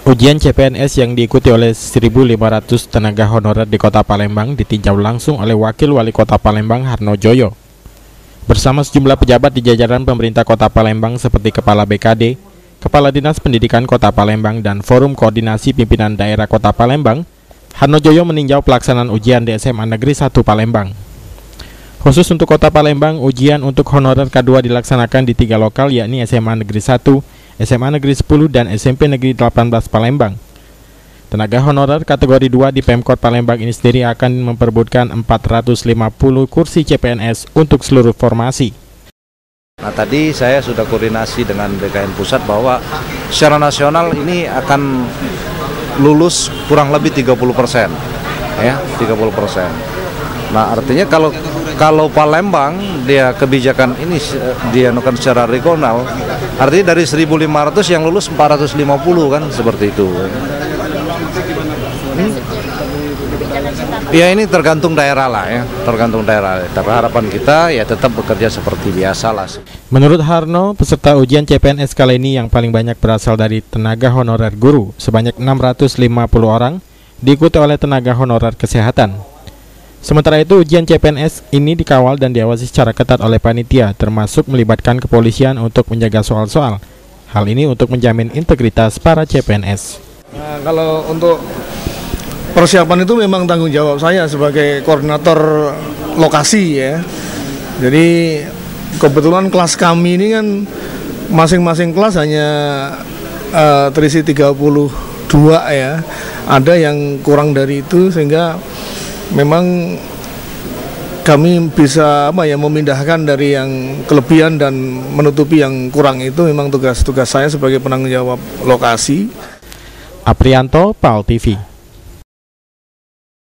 Ujian CPNS yang diikuti oleh 1.500 tenaga honorer di Kota Palembang ditinjau langsung oleh Wakil Wali Kota Palembang Harno Joyo. Bersama sejumlah pejabat di jajaran pemerintah Kota Palembang seperti Kepala BKD, Kepala Dinas Pendidikan Kota Palembang, dan Forum Koordinasi Pimpinan Daerah Kota Palembang, Harno Joyo meninjau pelaksanaan ujian di SMA Negeri 1 Palembang. Khusus untuk Kota Palembang, ujian untuk honorer K2 dilaksanakan di 3 lokal, yakni SMA Negeri 1, SMA Negeri 10, dan SMP Negeri 18 Palembang. Tenaga honorer kategori 2 di Pemkot Palembang ini sendiri akan memperebutkan 450 kursi CPNS untuk seluruh formasi. Nah, tadi saya sudah koordinasi dengan BKN Pusat bahwa secara nasional ini akan lulus kurang lebih 30%, ya, 30%. Nah, artinya kalau Palembang dia kebijakan ini dianukan secara regional, artinya dari 1.500 yang lulus 450 kan, seperti itu. Ya, ini tergantung daerah lah ya, tergantung daerah. Tapi harapan kita ya tetap bekerja seperti biasa lah. Menurut Harno, peserta ujian CPNS kali ini yang paling banyak berasal dari tenaga honorer guru sebanyak 650 orang, diikuti oleh tenaga honorer kesehatan. Sementara itu, ujian CPNS ini dikawal dan diawasi secara ketat oleh panitia, termasuk melibatkan kepolisian untuk menjaga soal-soal. Hal ini untuk menjamin integritas para CPNS. Nah, kalau untuk persiapan itu memang tanggung jawab saya sebagai koordinator lokasi ya. Jadi kebetulan kelas kami ini kan masing-masing kelas hanya terisi 32 ya. Ada yang kurang dari itu sehingga memang kami bisa memindahkan dari yang kelebihan dan menutupi yang kurang. Itu memang tugas saya sebagai penanggung jawab lokasi. Aprianto, PAL TV.